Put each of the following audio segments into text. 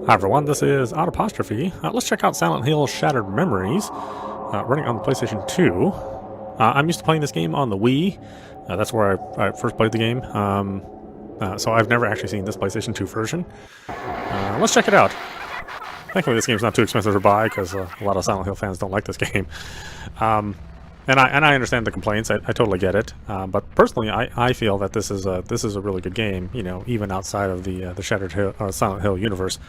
Hi everyone, this is audap. Let's check out Silent Hill Shattered Memories, running on the PlayStation 2. I'm used to playing this game on the Wii. That's where I first played the game. So I've never actually seen this PlayStation 2 version. Let's check it out. Thankfully this game's not too expensive to buy because a lot of Silent Hill fans don't like this game. And I understand the complaints. I totally get it. But personally, I feel that this is a really good game. You know, even outside of the Shattered Hill, Silent Hill universe.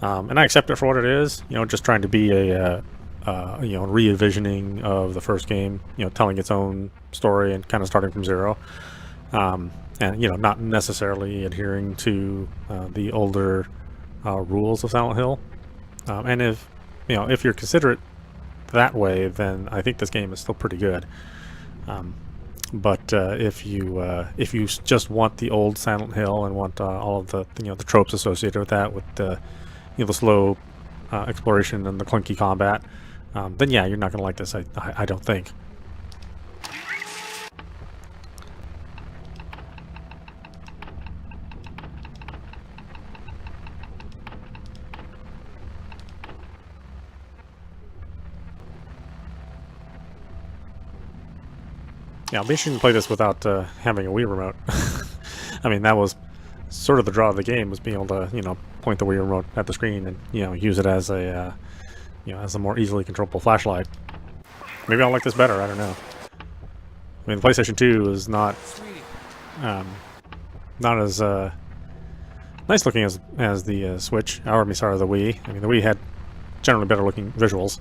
And I accept it for what it is. You know, just trying to be a re-envisioning of the first game. You know, telling its own story and kind of starting from zero. And you know, not necessarily adhering to the older rules of Silent Hill. And if you're considerate that way, then I think this game is still pretty good. But if you just want the old Silent Hill and want all of the the tropes associated with that, with the the slow exploration and the clunky combat, then yeah, you're not going to like this. I don't think. Yeah, I'll be sure to play this without having a Wii remote. I mean, that was sort of the draw of the game, was being able to, point the Wii remote at the screen and, use it as a, as a more easily controllable flashlight. Maybe I'll like this better, I don't know. I mean, the PlayStation 2 is not as nice looking as the Switch, the Wii. I mean, the Wii had generally better looking visuals.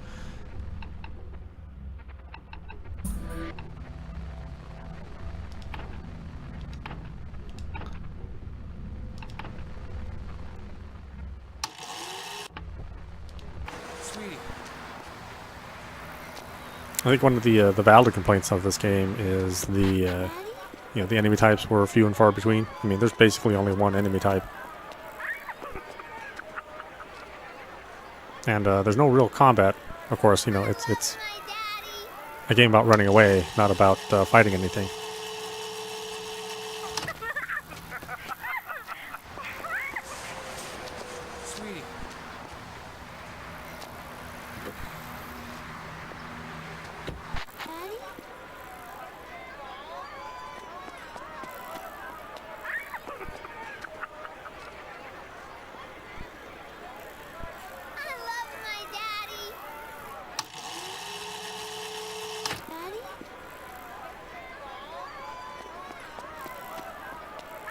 I think one of the valid complaints of this game is the the enemy types were few and far between. I mean, there's basically only one enemy type, and there's no real combat. Of course, it's a game about running away, not about fighting anything.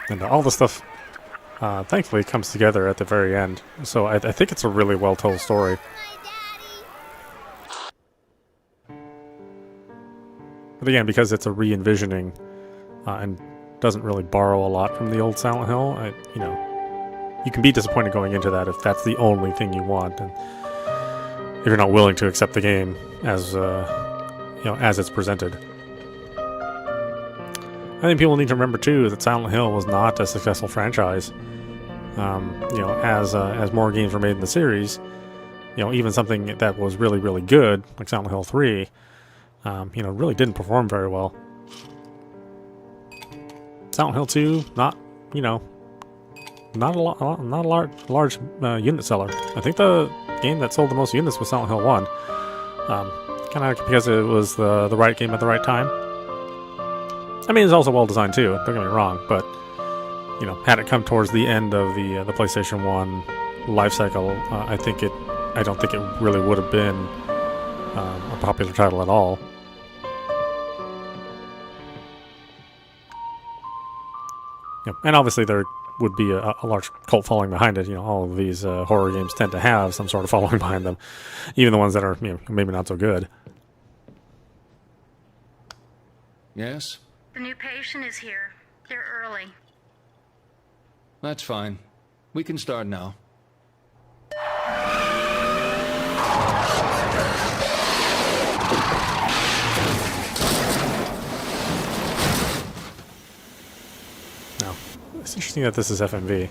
And all the stuff, thankfully, comes together at the very end. So I think it's a really well-told story. But again, because it's a re-envisioning and doesn't really borrow a lot from the old Silent Hill, you can be disappointed going into that if that's the only thing you want, and if you're not willing to accept the game as as it's presented. I think people need to remember too that Silent Hill was not a successful franchise. As more games were made in the series, even something that was really, really good, like Silent Hill 3, really didn't perform very well. Silent Hill 2, not a large unit seller. I think the game that sold the most units was Silent Hill 1. Kind of because it was the right game at the right time. I mean, it's also well designed too. Don't get me wrong, but had it come towards the end of the PlayStation 1 life cycle, I don't think it really would have been a popular title at all. And obviously there would be a large cult following behind it. All of these horror games tend to have some sort of following behind them, even the ones that are maybe not so good. Yes? The new patient is here. They're early. That's fine. We can start now. Now, it's interesting that this is FMV. I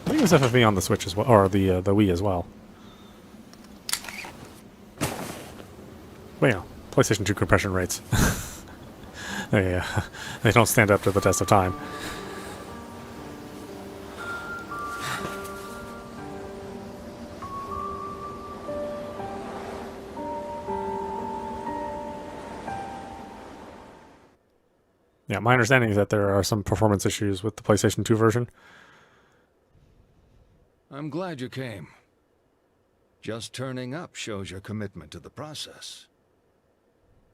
think it was FMV on the Switch as well, or the Wii as well. But PlayStation 2 compression rates. They don't stand up to the test of time. Yeah, my understanding is that there are some performance issues with the PlayStation 2 version. I'm glad you came. Just turning up shows your commitment to the process.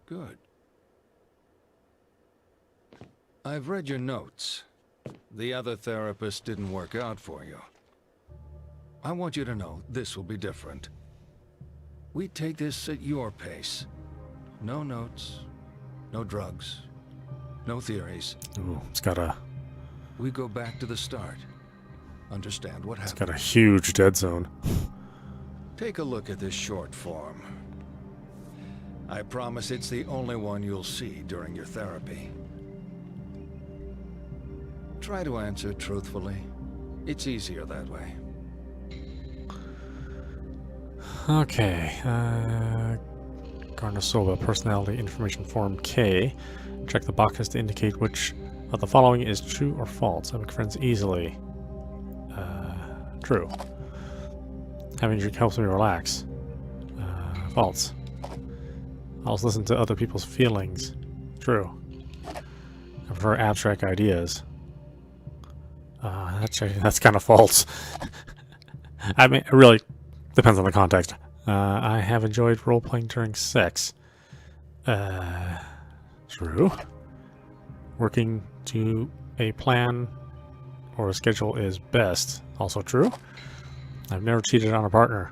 Good. I've read your notes. The other therapist didn't work out for you. I want you to know this will be different. We take this at your pace. No notes, no drugs, no theories. Ooh, it's got a We go back to the start. Understand what happened. got a huge dead zone. Take a look at this short form. I promise it's the only one you'll see during your therapy. Try to answer truthfully. It's easier that way. Okay. Garnasoba personality information form K. Check the boxes to indicate which of the following is true or false. I make friends easily. True. Having a drink helps me relax. False. I also listen to other people's feelings. True. I prefer abstract ideas. That's kind of false. I mean, it really depends on the context. I have enjoyed role-playing during sex. True. Working to a plan or a schedule is best. Also true. I've never cheated on a partner.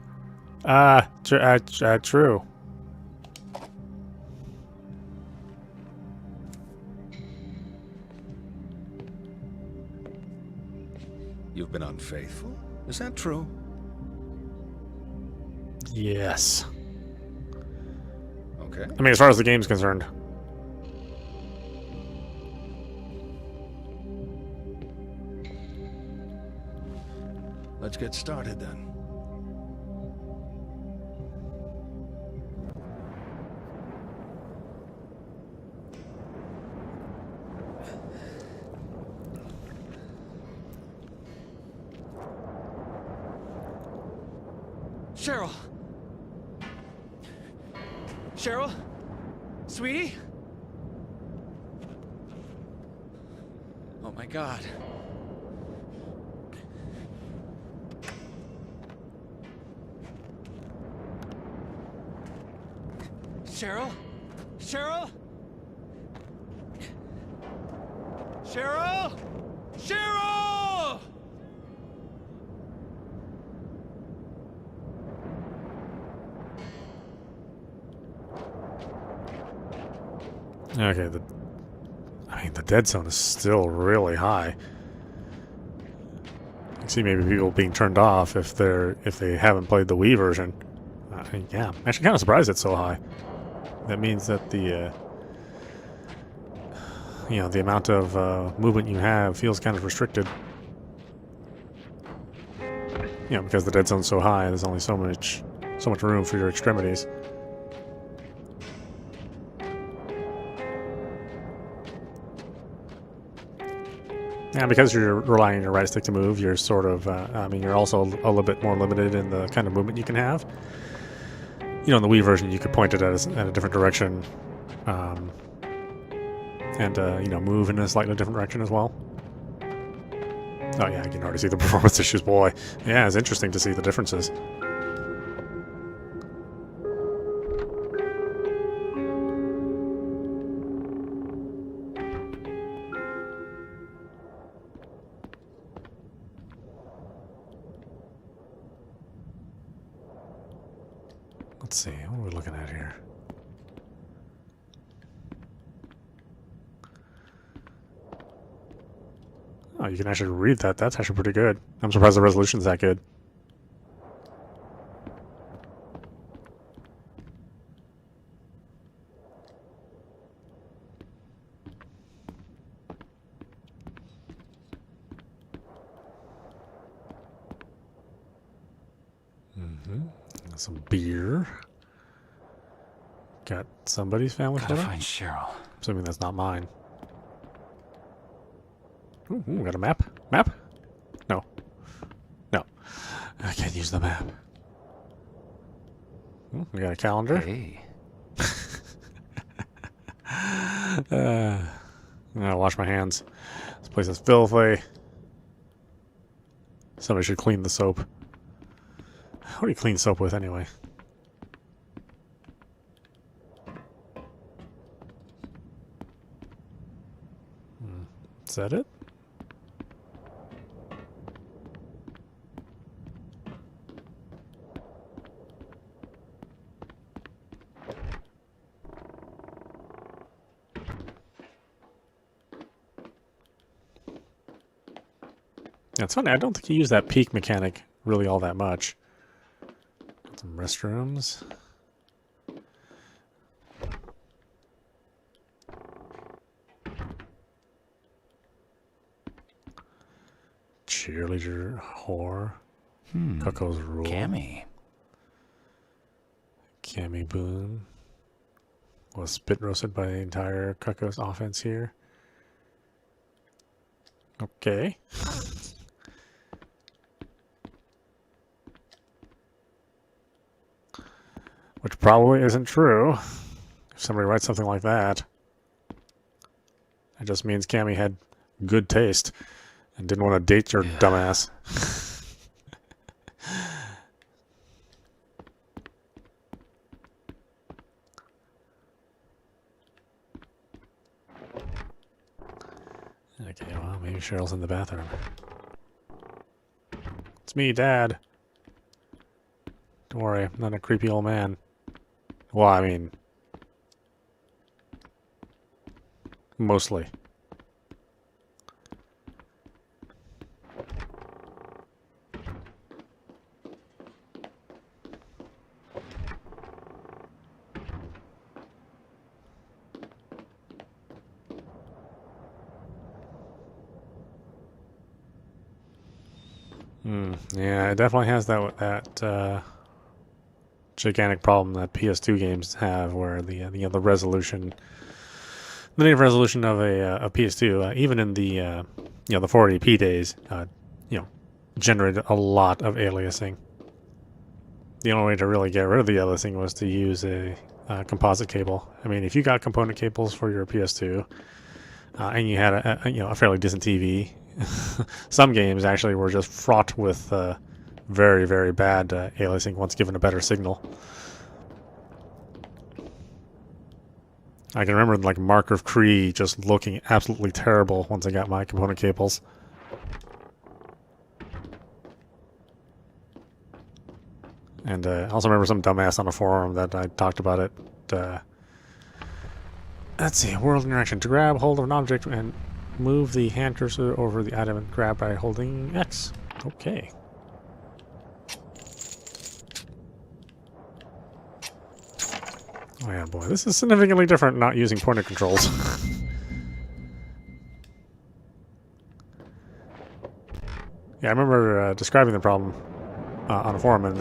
True. You've been unfaithful? Is that true? Yes. Okay. I mean, as far as the game's concerned. Let's get started then. Cheryl! Cheryl? Sweetie? Oh my God. Cheryl? Cheryl? Cheryl? Cheryl! Okay, the dead zone is still really high. You can see maybe people being turned off if they haven't played the Wii version. Yeah, I'm actually kind of surprised it's so high. That means that the amount of movement you have feels kind of restricted. Because the dead zone's so high, there's only so much room for your extremities. Yeah, because you're relying on your right stick to move, you're sort of, you're also a little bit more limited in the kind of movement you can have. In the Wii version, you could point it at a different direction, and move in a slightly different direction as well. Oh yeah, I can already see the performance issues, boy. Yeah, it's interesting to see the differences. Let's see, what are we looking at here? Oh, you can actually read that. That's actually pretty good. I'm surprised the resolution's that good. Some beer. Got somebody's family Gotta photo? find Cheryl. Assuming that's not mine. Ooh, got a map? Map? No. No. I can't use the map. Ooh, we got a calendar. Hey. I gotta wash my hands. This place is filthy. Somebody should clean the soap. What do you clean soap with anyway? Is that it? Yeah, it's funny. I don't think you use that peak mechanic really all that much. Some restrooms. Cheerleader whore. Coco's rule. Cammy. Cammy Boone was spit roasted by the entire Coco's offense here. Okay. Which probably isn't true. If somebody writes something like that, it just means Cammy had good taste and didn't want to date your dumbass. Okay, well, maybe Cheryl's in the bathroom. It's me, Dad. Don't worry, I'm not a creepy old man. Well, I mean, mostly. Yeah, it definitely has that gigantic problem that PS2 games have, where the resolution, the native resolution of a PS2, even in the the 480p days, generated a lot of aliasing. The only way to really get rid of the aliasing was to use a composite cable. I mean, if you got component cables for your PS2 and you had a fairly decent TV, some games actually were just fraught with very, very bad aliasing once given a better signal. I can remember like Mark of Cree just looking absolutely terrible once I got my component cables. And I also remember some dumbass on a forum that I talked about it. Let's see, world interaction. To grab hold of an object and move the hand cursor over the item and grab by holding X. Okay. Oh yeah, boy, this is significantly different not using pointer controls. Yeah, I remember describing the problem on a forum, and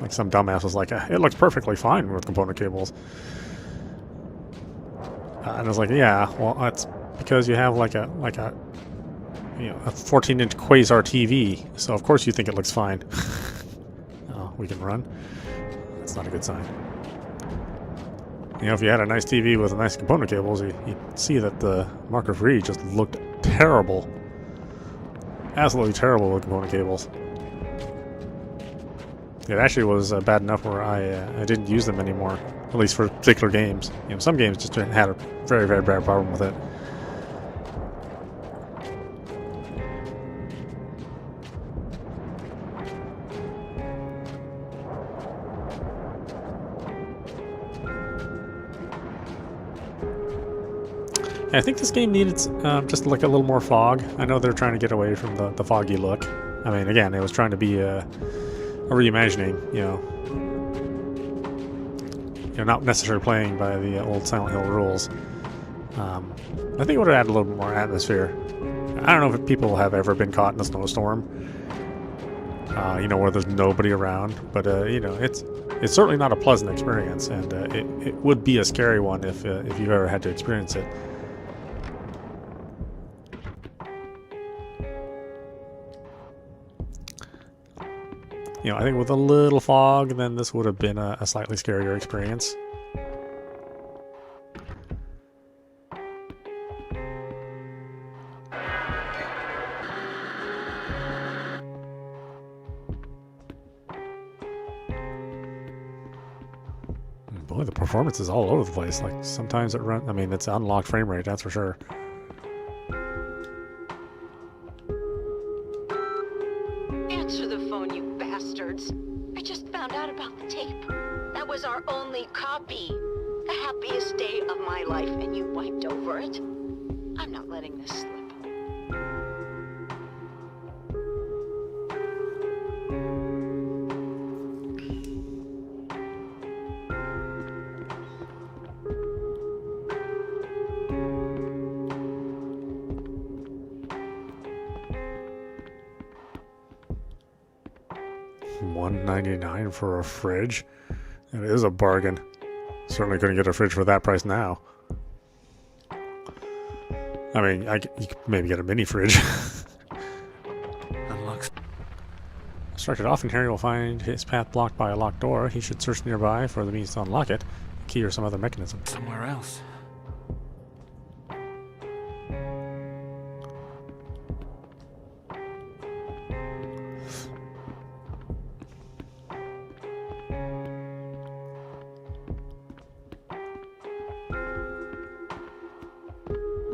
like some dumbass was like, "It looks perfectly fine with component cables." And I was like, "Yeah, well, that's because you have like a 14-inch Quasar TV, so of course you think it looks fine." Oh, we can run. That's not a good sign. If you had a nice TV with nice component cables, you'd see that the Mark of Cree just looked terrible. Absolutely terrible with component cables. It actually was bad enough where I didn't use them anymore, at least for particular games. Some games just had a very, very bad problem with it. I think this game needed just like a little more fog. I know they're trying to get away from the foggy look. I mean, again, it was trying to be a reimagining, not necessarily playing by the old Silent Hill rules. I think it would have added a little bit more atmosphere. I don't know if people have ever been caught in a snowstorm, where there's nobody around, but it's certainly not a pleasant experience, and it would be a scary one if you've ever had to experience it. I think with a little fog, then this would have been a slightly scarier experience. Boy, the performance is all over the place. Like, sometimes it runs... I mean, it's unlocked frame rate, that's for sure. Answer the phone, you bastards. I just found out about the tape. That was our only copy. The happiest day of my life, and you wiped over it. I'm not letting this slip. $199 for a fridge. It is a bargain. Certainly couldn't get a fridge for that price now. I mean, you could maybe get a mini fridge. Unlocks. Start it off, and Harry will find his path blocked by a locked door. He should search nearby for the means to unlock it, key or some other mechanism. Somewhere else.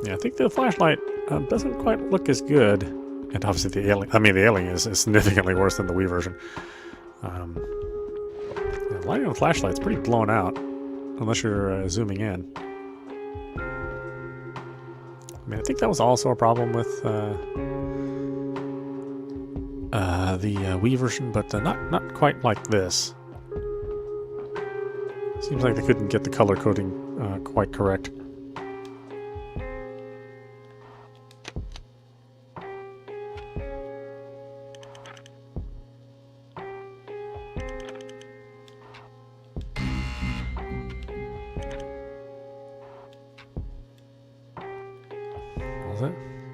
Yeah, I think the flashlight doesn't quite look as good, and obviously the alien. I mean, the alien is significantly worse than the Wii version. Yeah, lighting on the flashlight's pretty blown out, unless you're zooming in. I mean, I think that was also a problem with the Wii version, but not quite like this. Seems like they couldn't get the color coding quite correct.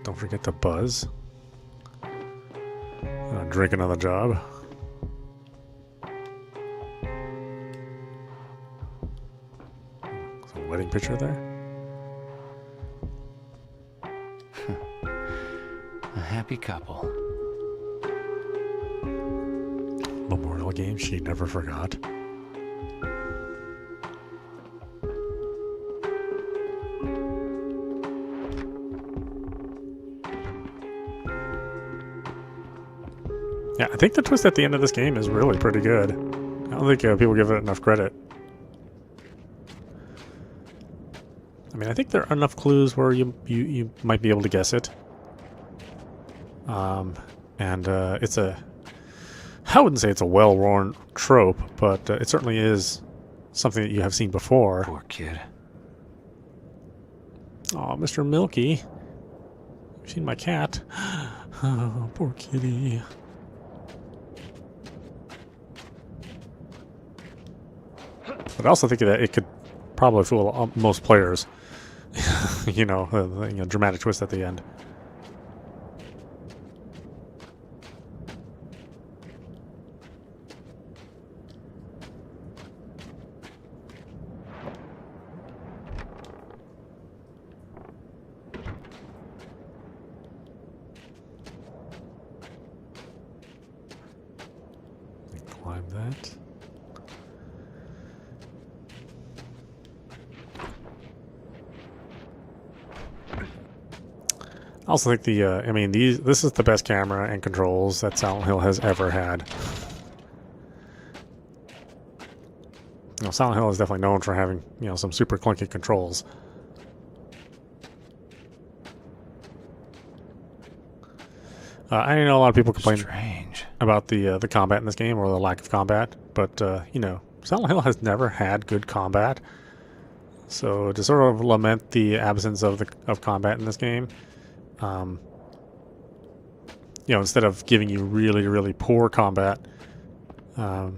Don't forget to buzz. Drink another job. There's a wedding picture there. A happy couple. Memorial game she never forgot. Yeah, I think the twist at the end of this game is really pretty good. I don't think people give it enough credit. I mean, I think there are enough clues where you might be able to guess it. It's a... I wouldn't say it's a well-worn trope, but it certainly is something that you have seen before. Poor kid. Oh, Mr. Milky. You've seen my cat. Oh, poor kitty. But I also think that it could probably fool most players. You know, the dramatic twist at the end. Climb that. I also think I mean, this is the best camera and controls that Silent Hill has ever had. You know, Silent Hill is definitely known for having, you know, some super clunky controls. I know a lot of people complain about the combat in this game, or the lack of combat, but you know, Silent Hill has never had good combat. So to sort of lament the absence of combat in this game, you know, instead of giving you really, really poor combat, you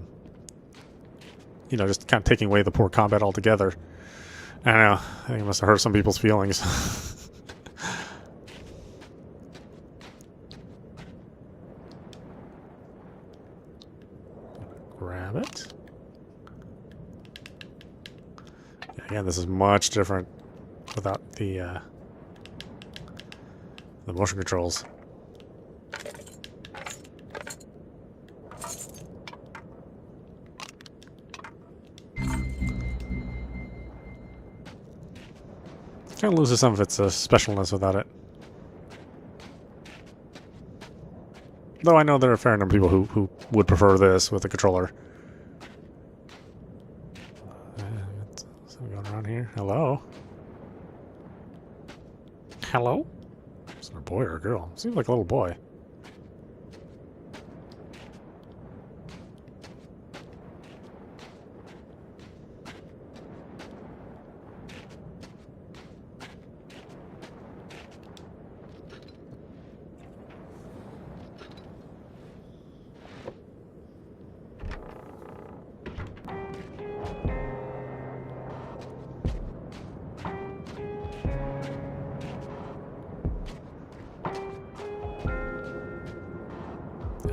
know, just kind of taking away the poor combat altogether. I don't know. I think it must have hurt some people's feelings. Grab it. Again, this is much different without the motion controls. Kind of loses some of its specialness without it. Though I know there are a fair number of people who would prefer this with a controller. Something going around here. Hello? Hello? Is it a boy or a girl? Seems like a little boy.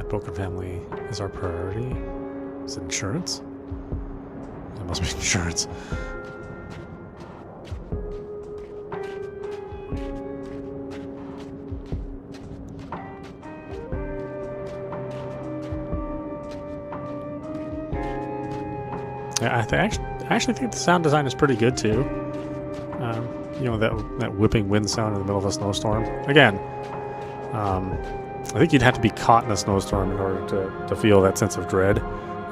Broken family is our priority. Is it insurance? It must be insurance. Yeah, I actually think the sound design is pretty good too. You know, that whipping wind sound in the middle of a snowstorm. Again, I think you'd have to be caught in a snowstorm in order to feel that sense of dread.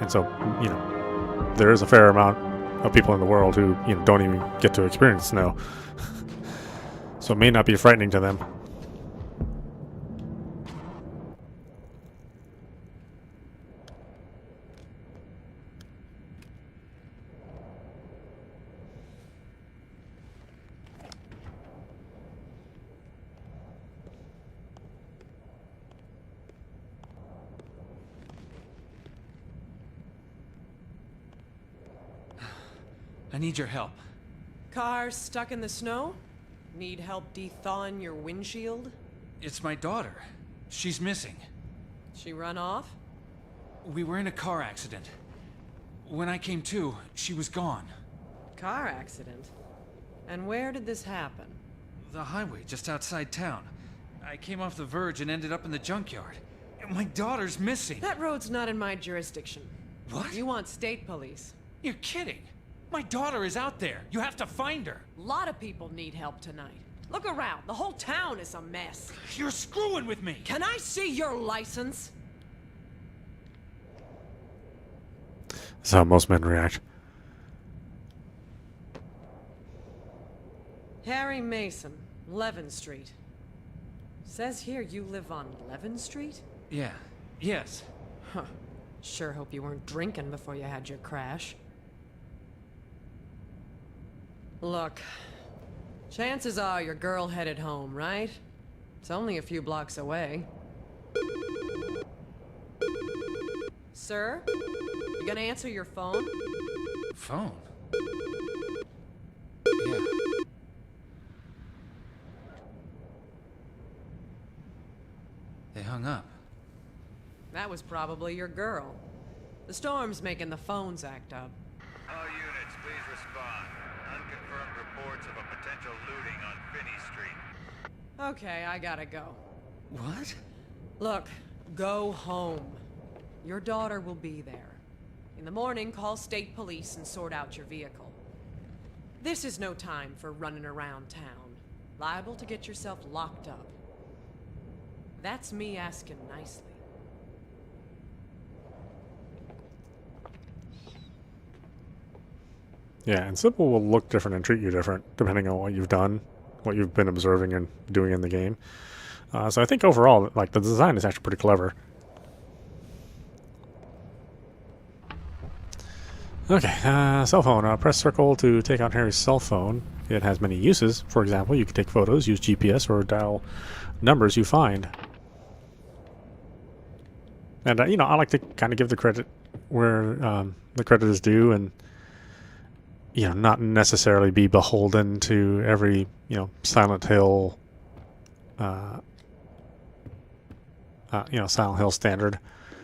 And so, you know, there is a fair amount of people in the world who, you know, don't even get to experience snow. So it may not be frightening to them. I need your help. Car stuck in the snow? Need help de-thawing your windshield? It's my daughter. She's missing. She run off? We were in a car accident. When I came to, she was gone. Car accident? And where did this happen? The highway just outside town. I came off the verge and ended up in the junkyard. My daughter's missing. That road's not in my jurisdiction. What? You want state police. You're kidding. My daughter is out there. You have to find her. A lot of people need help tonight. Look around. The whole town is a mess. You're screwing with me. Can I see your license? That's how most men react. Harry Mason, 11th Street. Says here you live on 11th Street? Yeah. Yes. Huh. Sure hope you weren't drinking before you had your crash. Look, chances are your girl headed home, right? It's only a few blocks away. Sir? You gonna answer your phone? Phone? Yeah. They hung up. That was probably your girl. The storm's making the phones act up. All units, please respond. Unconfirmed reports of a potential looting on Finney Street. Okay, I gotta go. What? Look, go home. Your daughter will be there. In the morning, call state police and sort out your vehicle. This is no time for running around town. Liable to get yourself locked up. That's me asking nicely. Yeah, and Simple will look different and treat you different depending on what you've done, what you've been observing and doing in the game. So I think overall, like, the design is actually pretty clever. Okay, cell phone. Press circle to take out Harry's cell phone. It has many uses. For example, you can take photos, use GPS, or dial numbers you find. And, you know, I like to kind of give the credit where the credit is due and, you know, not necessarily be beholden to every, you know, Silent Hill, Silent Hill standard.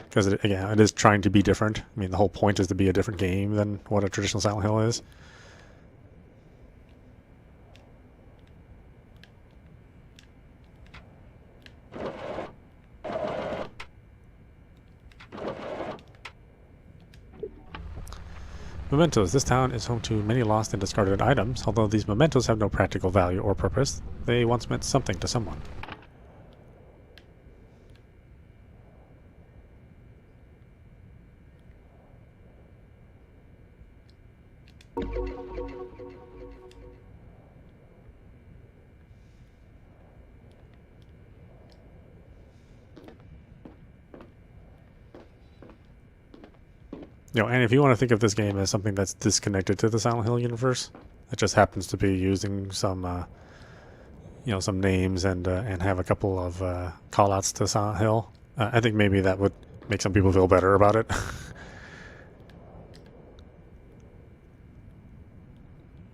Because, again, it is trying to be different. I mean, the whole point is to be a different game than what a traditional Silent Hill is. Mementos. This town is home to many lost and discarded items. Although these mementos have no practical value or purpose, they once meant something to someone. And if you want to think of this game as something that's disconnected to the Silent Hill universe, it just happens to be using some, some names and have a couple of call-outs to Silent Hill. I think maybe that would make some people feel better about it.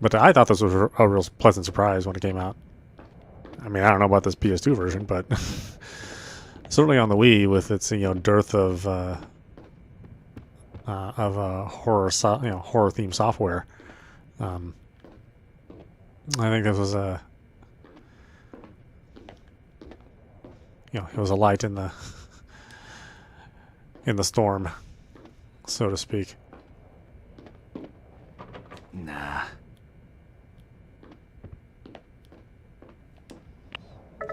But I thought this was a real pleasant surprise when it came out. I mean, I don't know about this ps2 version, but certainly on the Wii, with its dearth of horror themed software, I think this was it was a light in the storm, so to speak. Nah.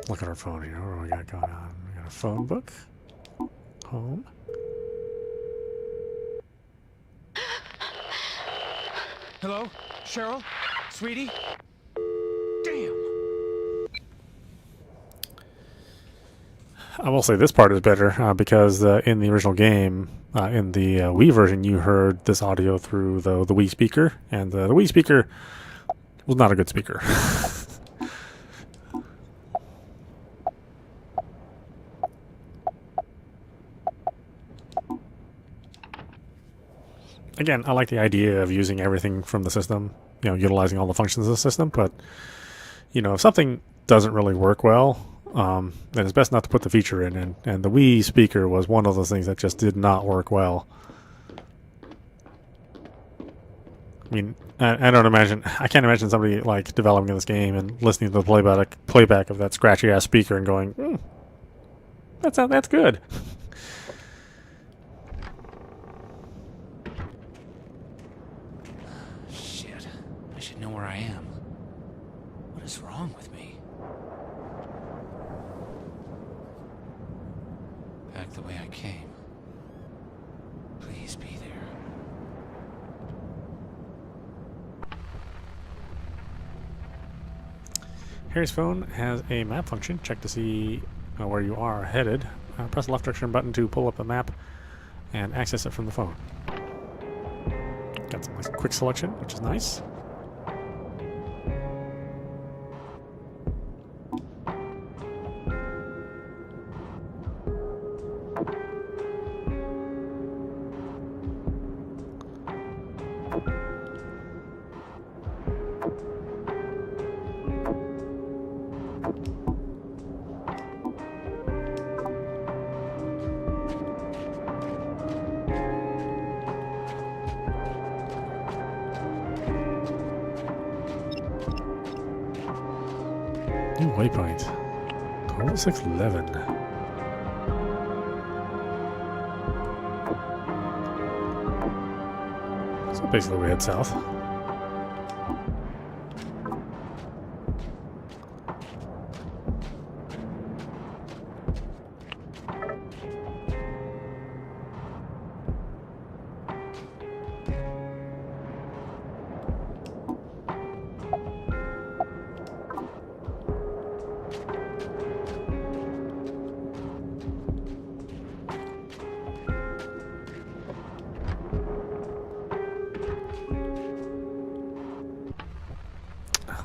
Look at our phone here. What do we got going on? We got a phone book. Home. Hello? Cheryl? Sweetie? Damn. I will say this part is better because in the original game, in the Wii version, you heard this audio through the Wii speaker, and the Wii speaker was not a good speaker. Again, I like the idea of using everything from the system, utilizing all the functions of the system, but, if something doesn't really work well, then it's best not to put the feature in, and the Wii speaker was one of those things that just did not work well. I mean, I can't imagine somebody, developing this game and listening to the playback of that scratchy-ass speaker and going, that's good. I should know where I am. What is wrong with me? Back the way I came. Please be there. Harry's phone has a map function. Check to see where you are headed. Press the left direction button to pull up the map and access it from the phone. Got some quick selection, which is nice. New waypoint. 2611. So basically we head south.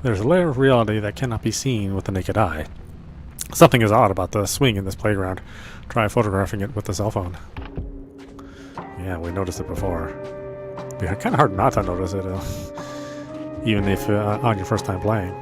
There's a layer of reality that cannot be seen with the naked eye. Something is odd about the swing in this playground. Try photographing it with the cell phone. Yeah, we noticed it before. It'd be kind of hard not to notice it, even if on your first time playing.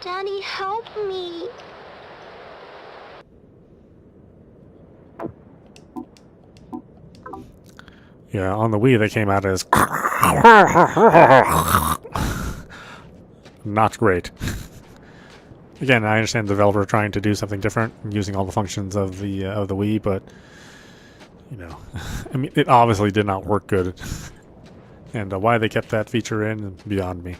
Daddy, help me. Yeah, on the Wii they came out as not great. Again, I understand the developer trying to do something different, using all the functions of the Wii, but you know, I mean, it obviously did not work good. And why they kept that feature in is beyond me.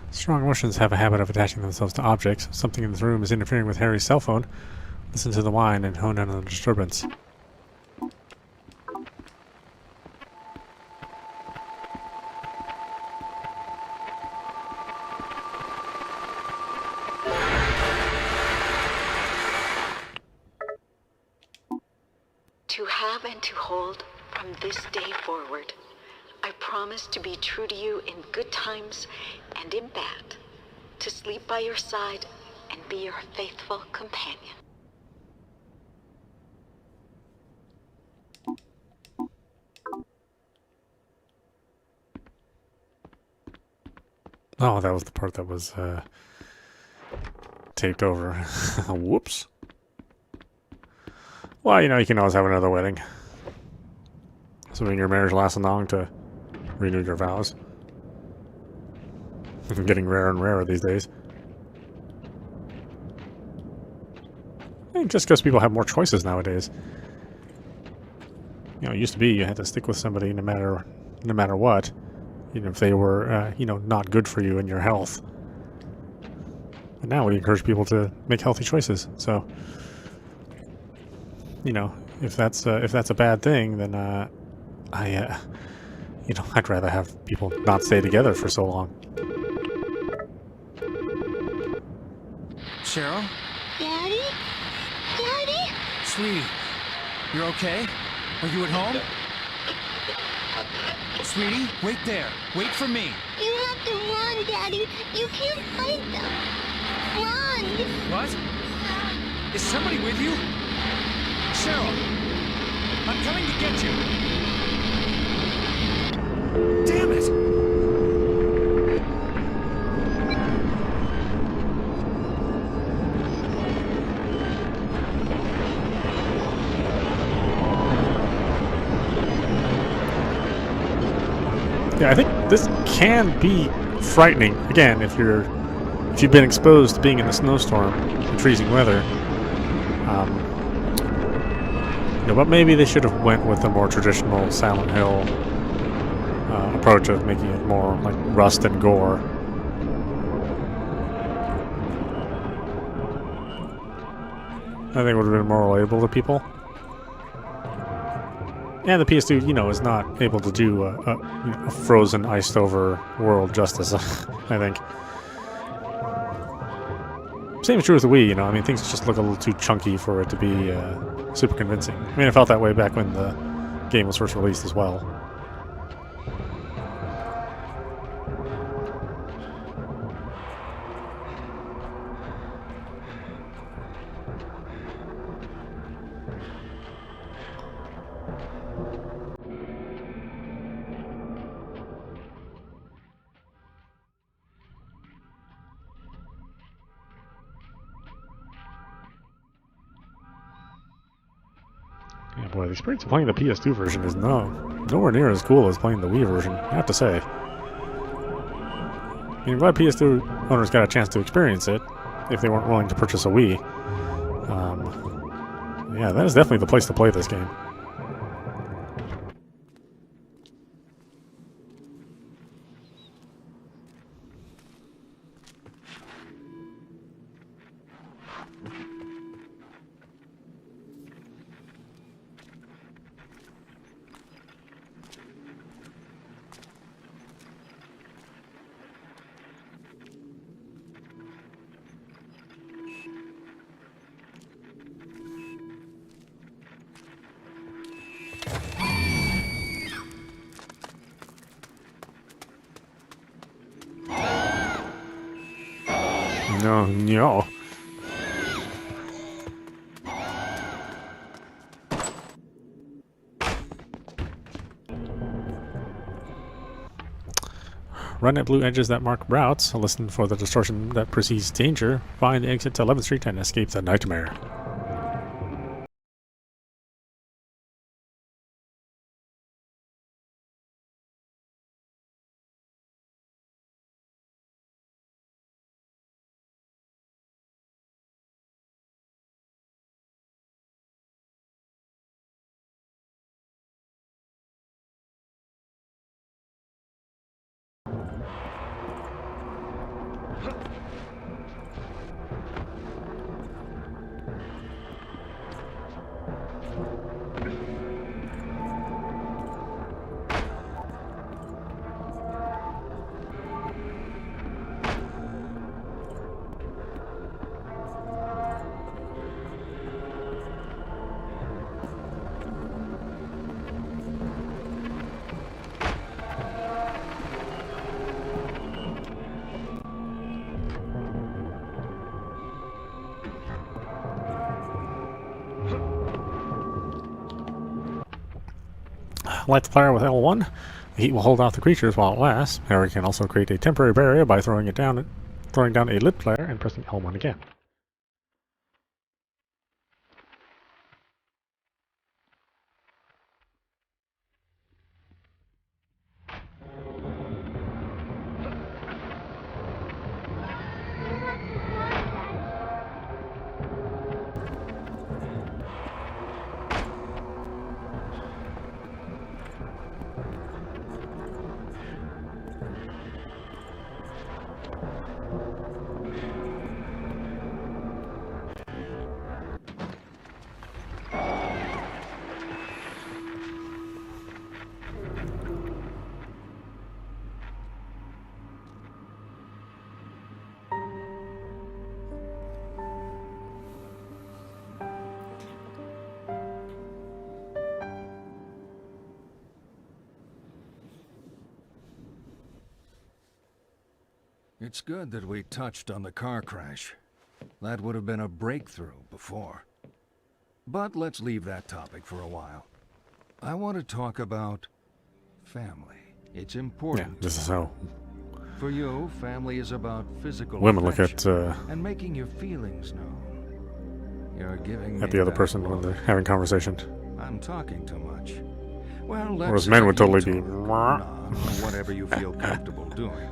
Strong emotions have a habit of attaching themselves to objects. Something in this room is interfering with Harry's cell phone. Listen to the whine and hone in on the disturbance. To have and to hold from this day forward. I promise to be true to you in good times and in bad, to sleep by your side and be your faithful companion. Oh, that was the part that was taped over. Whoops. Well, you know, you can always have another wedding. Assuming your marriage lasts long to renew your vows. Getting rarer and rarer these days. I mean, just because people have more choices nowadays. You know, it used to be you had to stick with somebody no matter what, even if they were, you know, not good for you and your health. But now we encourage people to make healthy choices. So, you know, if that's a bad thing, then you know, I'd rather have people not stay together for so long. Cheryl? Daddy? Daddy? Sweetie, you're okay? Are you at home? Sweetie, wait there. Wait for me. You have to run, Daddy. You can't fight them. Run! What? Is somebody with you? Cheryl, I'm coming to get you. Damn it! Yeah, I think this can be frightening. Again, if you've been exposed to being in a snowstorm in freezing weather. You know, but maybe they should have went with a more traditional Silent Hill approach of making it more like rust and gore. I think it would have been more relatable to people. And the ps2, you know, is not able to do a frozen, iced-over world justice, I think. Same is true with the Wii, you know. I mean, things just look a little too chunky for it to be super convincing. I mean, it felt that way back when the game was first released as well. Yeah, boy, the experience of playing the PS2 version is nowhere near as cool as playing the Wii version, I have to say. I mean, I'm glad PS2 owners got a chance to experience it, if they weren't willing to purchase a Wii. Yeah, that is definitely the place to play this game. No. Run at blue edges that mark routes, listen for the distortion that precedes danger, find the exit to 11th Street and escape the nightmare. Light the fire with L1. The heat will hold off the creatures while it lasts. However, you can also create a temporary barrier by throwing down a lit flare and pressing L1 again. It's good that we touched on the car crash. That would have been a breakthrough before. But let's leave that topic for a while. I want to talk about family. It's important. Yeah, this is how For you, family is about physical women look at and making your feelings known. You're giving the other person when they're having conversation. I'm talking too much. Well, let's Whereas men would totally be whatever you feel comfortable doing.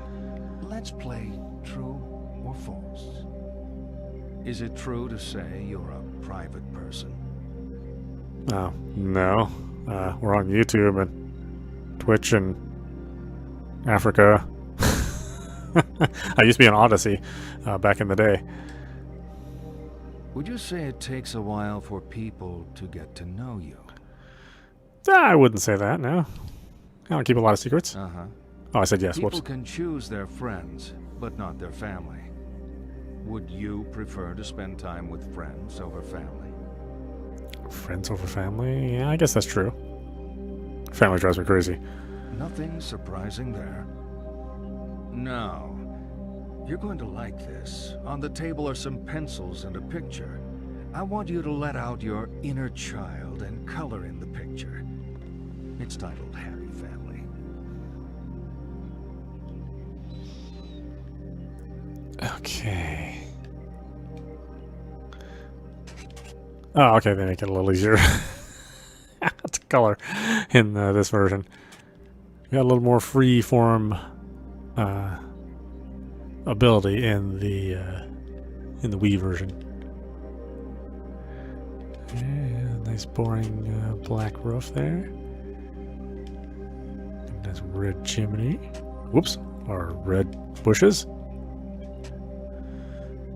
Let's play true or false. Is it true to say you're a private person? Oh, no. We're on YouTube and Twitch and Africa. I used to be on Odyssey back in the day. Would you say it takes a while for people to get to know you? I wouldn't say that, no. I don't keep a lot of secrets. Uh-huh. Oh, I said yes. People Whoops. can choose their friends, but not their family. Would you prefer to spend time with friends over family? Friends over family? Yeah, I guess that's true. Family drives me crazy. Nothing surprising there. Now, you're going to like this. On the table are some pencils and a picture. I want you to let out your inner child and color in the picture. It's titled Happy Family. Okay. Oh, okay, they make it a little easier. color in this version. We got a little more free form ability in the Wii version. Yeah, nice boring black roof there. Nice red chimney. Whoops, or red bushes.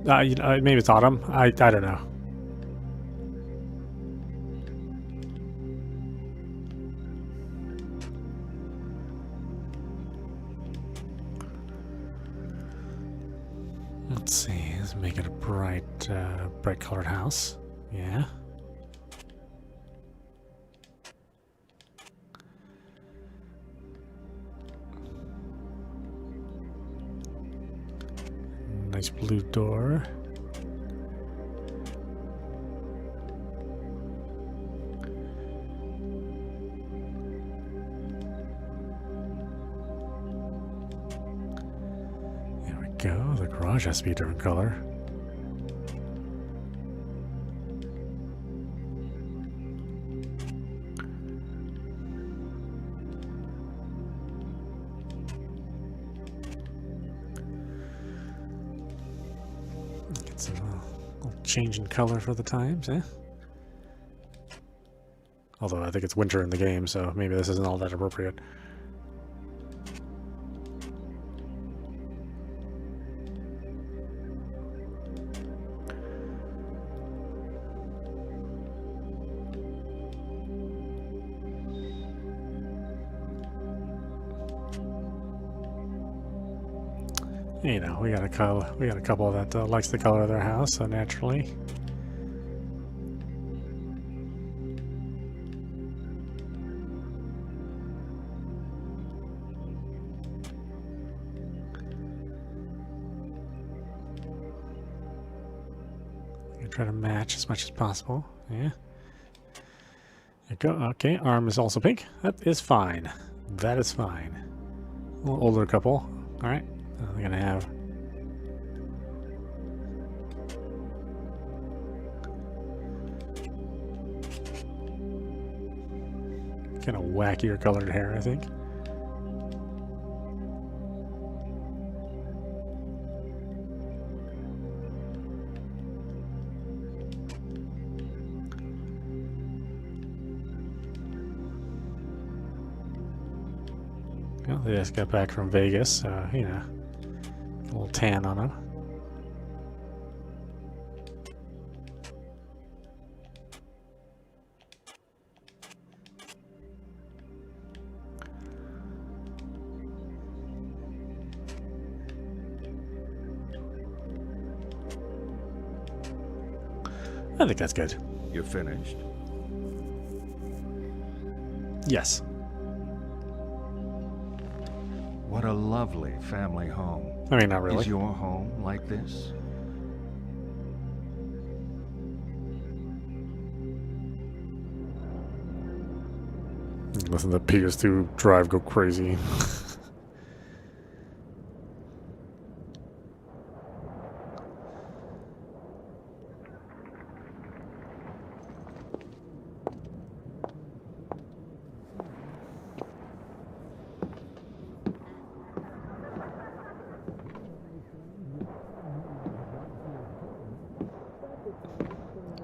Maybe it's autumn. I don't know. Let's see. Let's make it a bright colored house. Yeah. Nice blue door. There we go. The garage has to be a different color. Get some little change in color for the times, eh? Although I think it's winter in the game, so maybe this isn't all that appropriate. You know, we got a couple that likes the color of their house, so naturally. Try to match as much as possible. Yeah. There you go. Okay, arm is also pink. That is fine. That is fine. A little older couple. All right. They're gonna have kind of wackier colored hair, I think. Well, they just got back from Vegas, so, you know, a little tan on them. I think that's good. You're finished. Yes. What a lovely family home. I mean, not really. Is your home like this? Listen to the PS2 drive go crazy.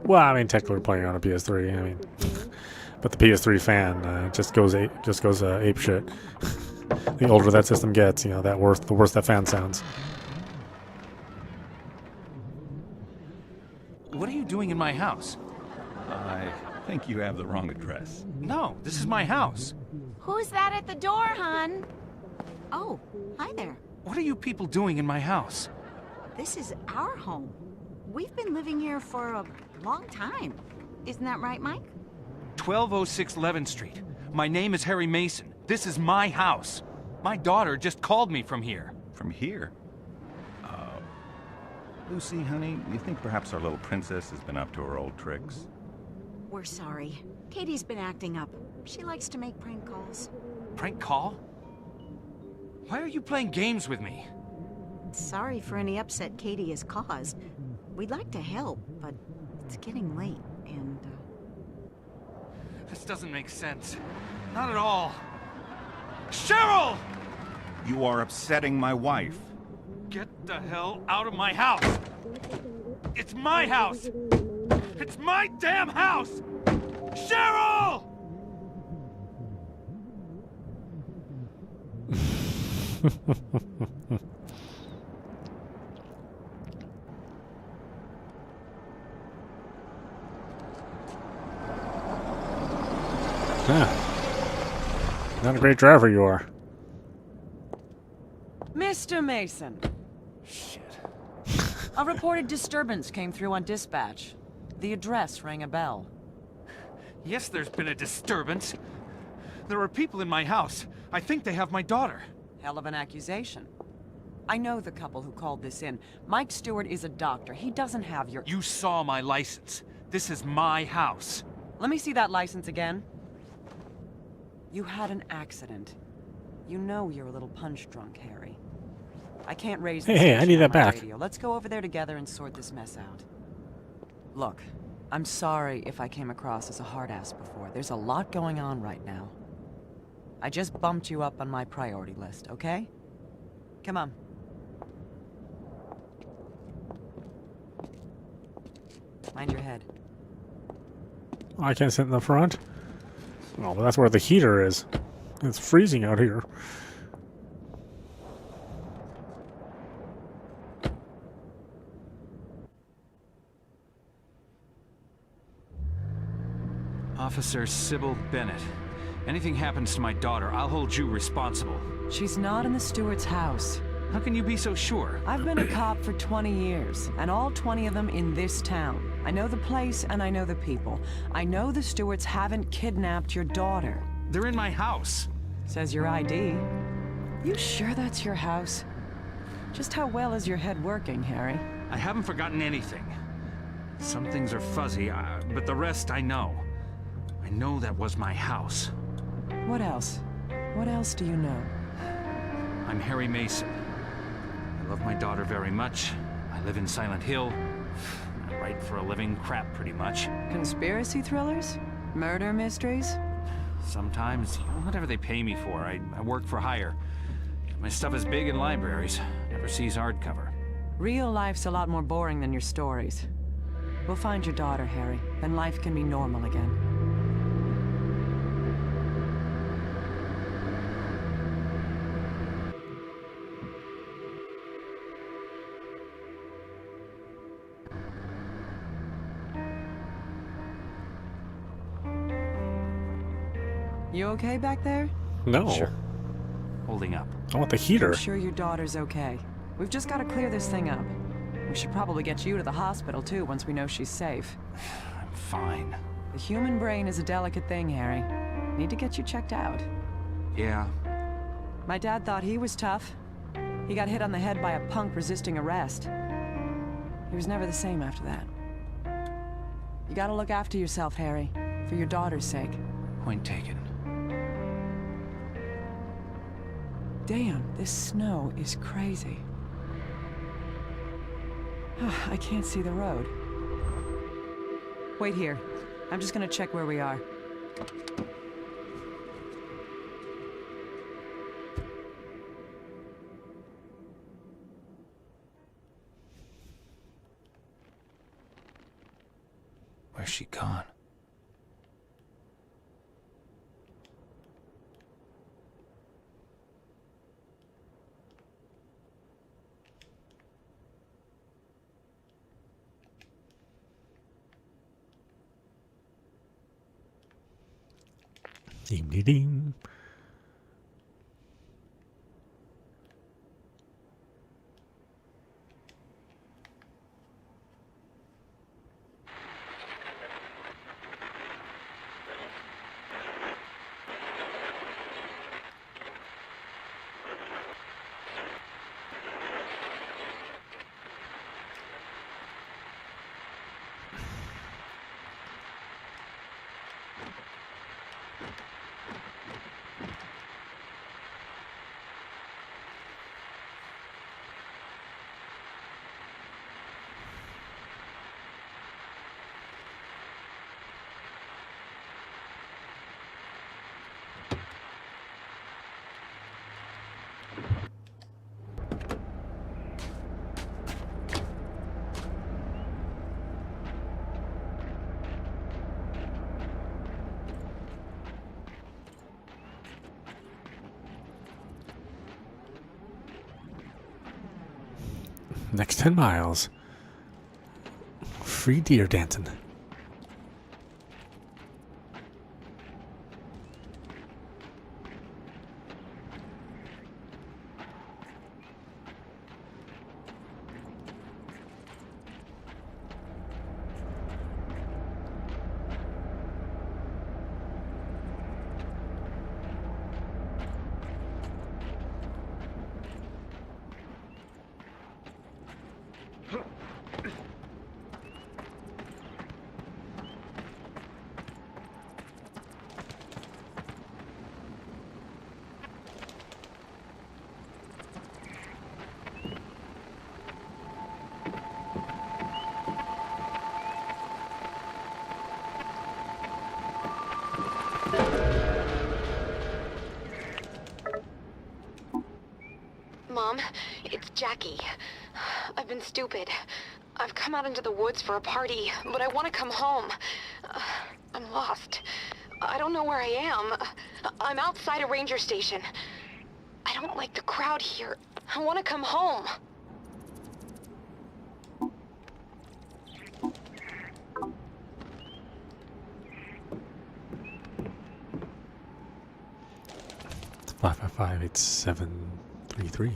Well, I mean, technically we're playing on a PS3. I mean, but the PS3 fan just goes ape shit. The older that system gets, you know, the worse that fan sounds. What are you doing in my house? I think you have the wrong address. No, this is my house. Who's that at the door, hon? Oh, hi there. What are you people doing in my house? This is our home. We've been living here for a long time. Isn't that right, Mike? 1206 11th Street. My name is Harry Mason. This is my house. My daughter just called me from here. From here? Lucy, honey, you think perhaps our little princess has been up to her old tricks? We're sorry. Katie's been acting up. She likes to make prank calls. Prank call? Why are you playing games with me? Sorry for any upset Katie has caused. We'd like to help, but it's getting late, and... This doesn't make sense. Not at all. Cheryl! You are upsetting my wife. Get the hell out of my house! It's my house! It's my damn house! Cheryl! Not a great driver you are. Mr. Mason. Shit. A reported disturbance came through on dispatch. The address rang a bell. Yes, there's been a disturbance. There are people in my house. I think they have my daughter. Hell of an accusation. I know the couple who called this in. Mike Stewart is a doctor. He doesn't have your... You saw my license. This is my house. Let me see that license again. You had an accident. You know you're a little punch drunk, Harry. I can't raise the Hey, I need station that on my back. radio. Let's go over there together and sort this mess out. Look, I'm sorry if I came across as a hard-ass before. There's a lot going on right now. I just bumped you up on my priority list, okay? Come on. Mind your head. I can't sit in the front. Oh, but that's where the heater is. It's freezing out here. Officer Sybil Bennett. Anything happens to my daughter, I'll hold you responsible. She's not in the Stewart's house. How can you be so sure? I've been a cop for 20 years, and all 20 of them in this town. I know the place and I know the people. I know the Stewarts haven't kidnapped your daughter. They're in my house. Says your ID. You sure that's your house? Just how well is your head working, Harry? I haven't forgotten anything. Some things are fuzzy, but the rest I know. I know that was my house. What else? What else do you know? I'm Harry Mason. I love my daughter very much. I live in Silent Hill. I write for a living, crap pretty much. Conspiracy thrillers? Murder mysteries? Sometimes, whatever they pay me for. I work for hire. My stuff is big in libraries. Never sees hardcover. Real life's a lot more boring than your stories. We'll find your daughter, Harry. Then life can be normal again. You okay back there? No. Sure. Holding up. I want the heater. I'm sure your daughter's okay. We've just got to clear this thing up. We should probably get you to the hospital, too, once we know she's safe. I'm fine. The human brain is a delicate thing, Harry. Need to get you checked out. Yeah. My dad thought he was tough. He got hit on the head by a punk resisting arrest. He was never the same after that. You gotta look after yourself, Harry. For your daughter's sake. Point taken. Damn, this snow is crazy. I can't see the road. Wait here. I'm just gonna check where we are. Where's she gone? Deem dee deem. Next 10 miles. Free deer dancing. Mom, it's Jackie. I've been stupid. I've come out into the woods for a party, but I want to come home. I'm lost. I don't know where I am. I'm outside a ranger station. I don't like the crowd here. I want to come home. It's 555-8733.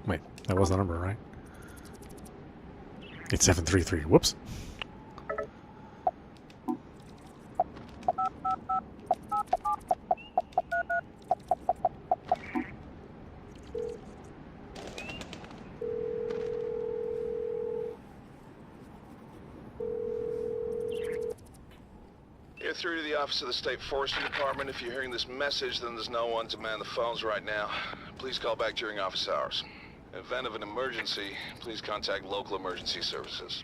Wait, that was the number, right? It's 733. Whoops. You're through to the office of the State Forestry Department. If you're hearing this message, then there's no one to man the phones right now. Please call back during office hours. In the event of an emergency, please contact local emergency services.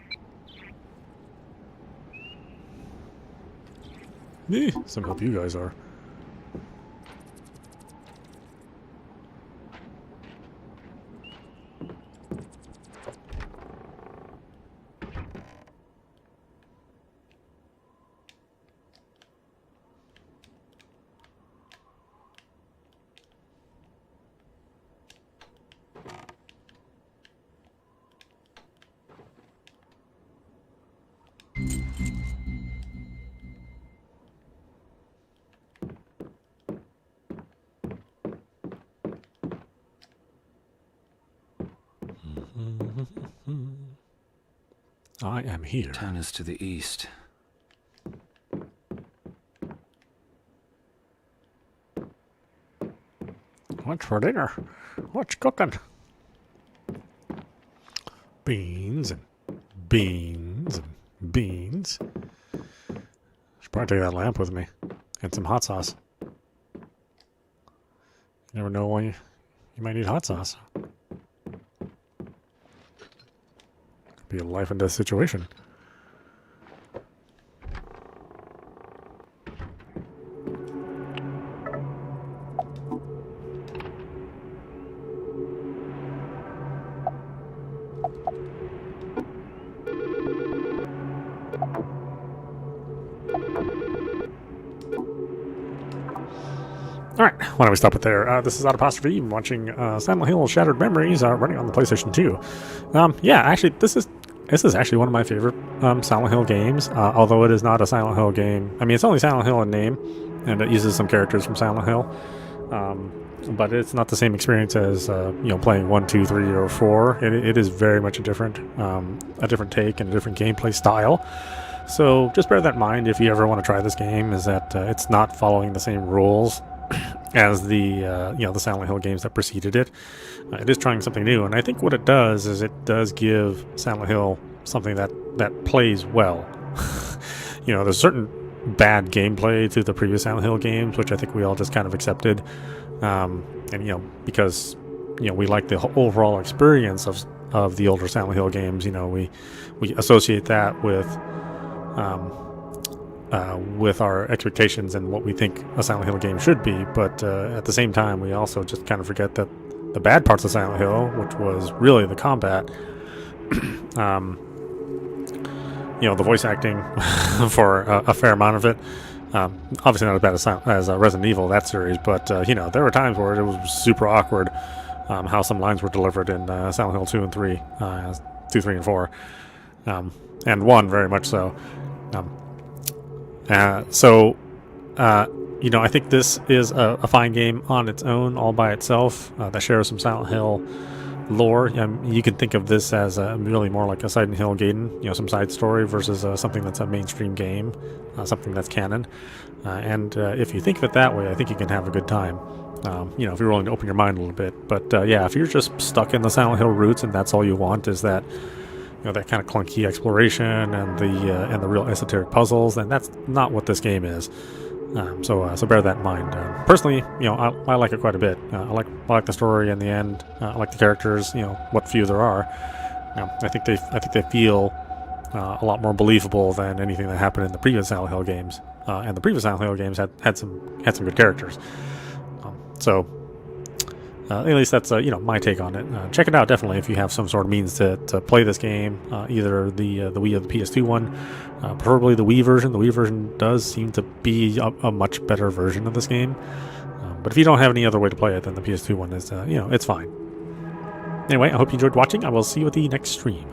Some help you guys are. I am here. Town is to the east. What's for dinner? What's cooking? Beans and beans and beans. Should probably take that lamp with me. And some hot sauce. You never know when you might need hot sauce. Could be a life and death situation. Alright, why don't we stop it there? This is audap. I'm watching Silent Hill Shattered Memories running on the PlayStation 2. Yeah, actually, this is actually one of my favorite Silent Hill games, although it is not a Silent Hill game. I mean, it's only Silent Hill in name, and it uses some characters from Silent Hill. But it's not the same experience as playing 1, 2, 3, or 4. It is very much a different take and a different gameplay style. So just bear that in mind if you ever want to try this game. Is that it's not following the same rules as the the Silent Hill games that preceded it. It is trying something new, and I think what it does is it does give Silent Hill something that plays well. There's certain bad gameplay to the previous Silent Hill games, which I think we all just kind of accepted, because we like the overall experience of the older Silent Hill games. We associate that with our expectations and what we think a Silent Hill game should be, but at the same time we also just kind of forget that the bad parts of Silent Hill, which was really the combat, The voice acting for a fair amount of it. Obviously not as bad as Resident Evil, that series, but there were times where it was super awkward how some lines were delivered in Silent Hill 2 and 3, 2, 3, and 4, and 1 very much so. I think this is a fine game on its own, all by itself, that shares some Silent Hill lore. You can think of this as really more like a Silent Hill Gaiden, some side story versus something that's a mainstream game, something that's canon. And if you think of it that way, I think you can have a good time. If you're willing to open your mind a little bit. But if you're just stuck in the Silent Hill roots and that's all you want is that that kind of clunky exploration and the real esoteric puzzles, then that's not what this game is. So bear that in mind. Personally, I like it quite a bit. I like the story in the end. I like the characters. What few there are. I think they feel a lot more believable than anything that happened in the previous Silent Hill games. And the previous Silent Hill games had some good characters. At least that's my take on it. Check it out definitely if you have some sort of means to play this game, either the Wii or the PS2 one, preferably the Wii version. The Wii version does seem to be a much better version of this game, but if you don't have any other way to play it, then the PS2 one is it's fine. Anyway, I hope you enjoyed watching. I will see you at the next stream.